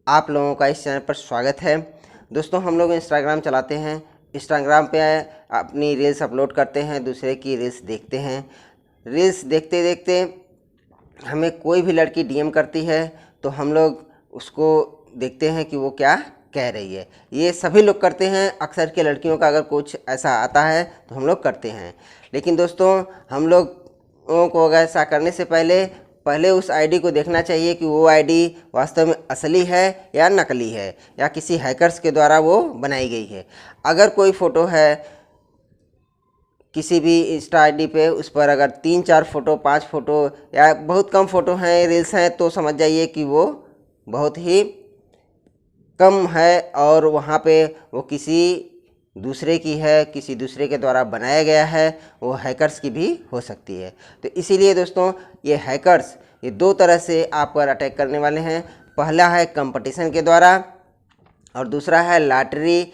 आप लोगों का इस चैनल पर स्वागत है। दोस्तों, हम लोग इंस्टाग्राम चलाते हैं। इंस्टाग्राम पे अपनी रील्स अपलोड करते हैं, दूसरे की रील्स देखते हैं। रील्स देखते देखते हमें कोई भी लड़की डीएम करती है तो हम लोग उसको देखते हैं कि वो क्या कह रही है। ये सभी लोग करते हैं। अक्सर के लड़कियों का अगर कुछ ऐसा आता है तो हम लोग करते हैं। लेकिन दोस्तों, हम लोगों को अगर ऐसा करने से पहले उस आईडी को देखना चाहिए कि वो आईडी वास्तव में असली है या नकली है या किसी हैकर्स के द्वारा वो बनाई गई है। अगर कोई फ़ोटो है किसी भी इंस्टा आईडी पे, उस पर अगर 3-4 फ़ोटो 5 फ़ोटो या बहुत कम फ़ोटो हैं, रील्स हैं, तो समझ जाइए कि वो बहुत ही कम है और वहाँ पे वो किसी दूसरे की है, किसी दूसरे के द्वारा बनाया गया है। वो हैकर्स की भी हो सकती है। तो इसीलिए दोस्तों, ये हैकर्स ये दो तरह से आप पर अटैक करने वाले हैं। पहला है कंपटीशन के द्वारा और दूसरा है लॉटरी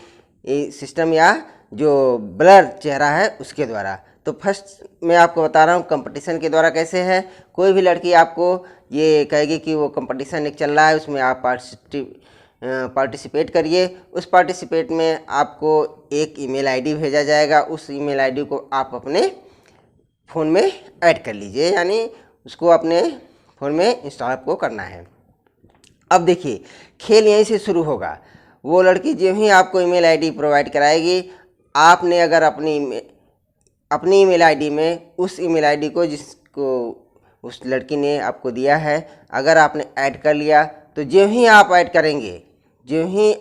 सिस्टम या जो ब्लर चेहरा है उसके द्वारा। तो फर्स्ट मैं आपको बता रहा हूँ कंपटीशन के द्वारा कैसे है। कोई भी लड़की आपको ये कहेगी कि वो कंपटीशन एक चल रहा है, उसमें आप पार्टिसिपेट करिए। उस पार्टिसिपेट में आपको एक ईमेल आईडी भेजा जाएगा। उस ईमेल आईडी को आप अपने फ़ोन में ऐड कर लीजिए, यानी उसको अपने फ़ोन में इंस्टॉल आपको करना है। अब देखिए, खेल यहीं से शुरू होगा। वो लड़की जो ही आपको ईमेल आईडी प्रोवाइड कराएगी, आपने अगर अपनी ईमेल आईडी में उस ईमेल आईडी को जिसको उस लड़की ने आपको दिया है, अगर आपने ऐड कर लिया, तो जो ही आप ऐड करेंगे, जो ही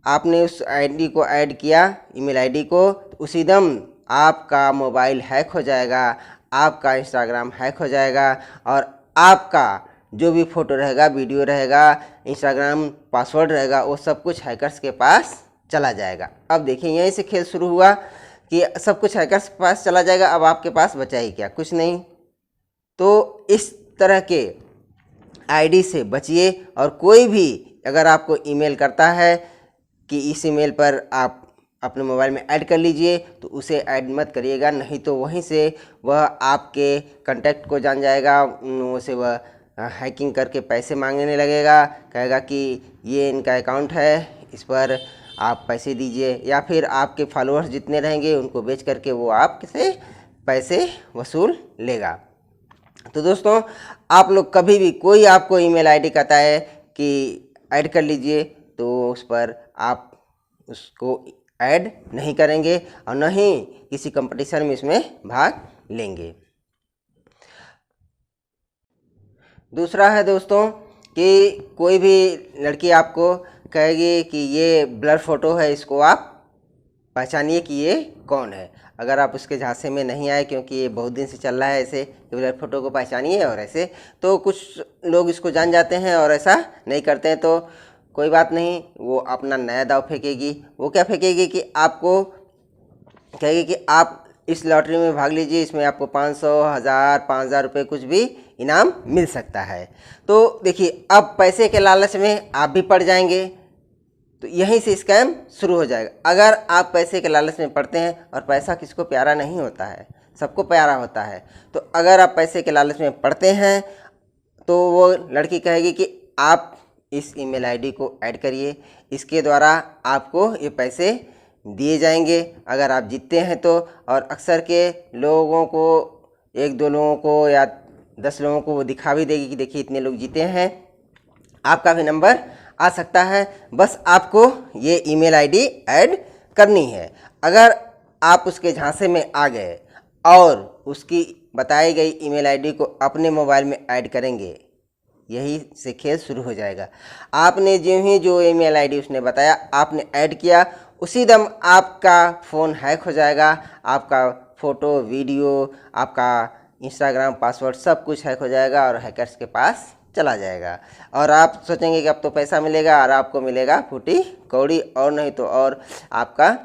आपने उस आईडी को ऐड किया, ईमेल आईडी को, तो उसी दम आपका मोबाइल हैक हो जाएगा, आपका इंस्टाग्राम हैक हो जाएगा और आपका जो भी फ़ोटो रहेगा, वीडियो रहेगा, इंस्टाग्राम पासवर्ड रहेगा, वो सब कुछ हैकर्स के पास चला जाएगा। अब देखिए, यहीं से खेल शुरू हुआ कि सब कुछ हैकर्स के पास चला जाएगा। अब आपके पास बचा ही क्या? कुछ नहीं। तो इस तरह के आईडी से बचिए। और कोई भी अगर आपको ईमेल करता है कि इस ईमेल पर आप अपने मोबाइल में ऐड कर लीजिए, तो उसे ऐड मत करिएगा, नहीं तो वहीं से वह आपके कांटेक्ट को जान जाएगा। उनसे वह हैकिंग करके पैसे मांगने लगेगा, कहेगा कि ये इनका अकाउंट है, इस पर आप पैसे दीजिए, या फिर आपके फॉलोअर्स जितने रहेंगे उनको बेच करके वो आपसे पैसे वसूल लेगा। तो दोस्तों, आप लोग कभी भी कोई आपको ईमेल आईडी कहता है कि ऐड कर लीजिए, तो उस पर आप उसको ऐड नहीं करेंगे और न ही किसी कंपटीशन में इसमें भाग लेंगे। दूसरा है दोस्तों कि कोई भी लड़की आपको कहेगी कि ये ब्लर फ़ोटो है, इसको आप पहचानिए कि ये कौन है। अगर आप उसके झांसे में नहीं आए, क्योंकि ये बहुत दिन से चल रहा है ऐसे कि ब्लर फ़ोटो को पहचानिए और ऐसे, तो कुछ लोग इसको जान जाते हैं और ऐसा नहीं करते हैं। तो कोई बात नहीं, वो अपना नया दाव फेंकेगी। वो क्या फेंकेगी कि आपको कहेगी कि आप इस लॉटरी में भाग लीजिए, इसमें आपको 500, 1000, 5000 रुपये कुछ भी इनाम मिल सकता है। तो देखिए, अब पैसे के लालच में आप भी पड़ जाएंगे, तो यहीं से स्कैम शुरू हो जाएगा। अगर आप पैसे के लालच में पड़ते हैं, और पैसा किसको प्यारा नहीं होता है, सबको प्यारा होता है, तो अगर आप पैसे के लालच में पड़ते हैं तो वो लड़की कहेगी कि आप इस ईमेल आईडी को ऐड करिए, इसके द्वारा आपको ये पैसे दिए जाएंगे अगर आप जीतते हैं तो। और अक्सर के लोगों को, 1-2 लोगों को या 10 लोगों को वो दिखा भी देगी कि देखिए इतने लोग जीते हैं, आपका भी नंबर आ सकता है। बस आपको ये ईमेल आईडी ऐड करनी है। अगर आप उसके झांसे में आ गए और उसकी बताई गई ईमेल आईडी को अपने मोबाइल में ऐड करेंगे, यही से खेल शुरू हो जाएगा। आपने जो ईमेल आईडी उसने बताया आपने ऐड किया, उसी दम आपका फ़ोन हैक हो जाएगा, आपका फ़ोटो, वीडियो, आपका इंस्टाग्राम पासवर्ड सब कुछ हैक हो जाएगा और हैकर्स के पास चला जाएगा। और आप सोचेंगे कि अब तो पैसा मिलेगा, और आपको मिलेगा फूटी कौड़ी, और नहीं तो और आपका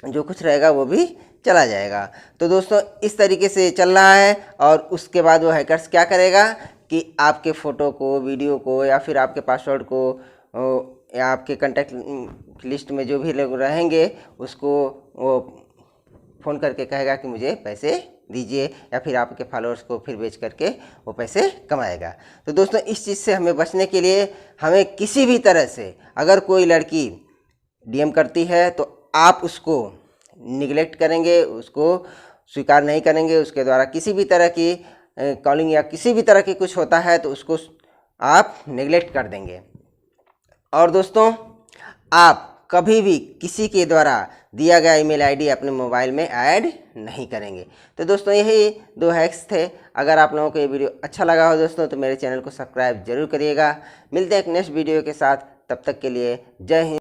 जो कुछ रहेगा वो भी चला जाएगा। तो दोस्तों, इस तरीके से चल रहा है। और उसके बाद वो हैकर्स क्या करेगा कि आपके फ़ोटो को, वीडियो को, या फिर आपके पासवर्ड को, या आपके कॉन्टैक्ट लिस्ट में जो भी लोग रहेंगे उसको वो फ़ोन करके कहेगा कि मुझे पैसे दीजिए या फिर आपके फॉलोअर्स को फिर बेच करके वो पैसे कमाएगा। तो दोस्तों इस चीज़ से हमें बचने के लिए हमें किसी भी तरह से अगर कोई लड़की डीएम करती है तो आप उसको निगलेक्ट करेंगे, उसको स्वीकार नहीं करेंगे, उसके द्वारा किसी भी तरह की कॉलिंग या किसी भी तरह की कुछ होता है तो उसको आप निगलेक्ट कर देंगे। और दोस्तों आप कभी भी किसी के द्वारा दिया गया ईमेल आईडी अपने मोबाइल में ऐड नहीं करेंगे। तो दोस्तों यही 2 हैक्स थे। अगर आप लोगों को ये वीडियो अच्छा लगा हो दोस्तों तो मेरे चैनल को सब्सक्राइब जरूर करिएगा। मिलते हैं एक नेक्स्ट वीडियो के साथ, तब तक के लिए जय हिंद।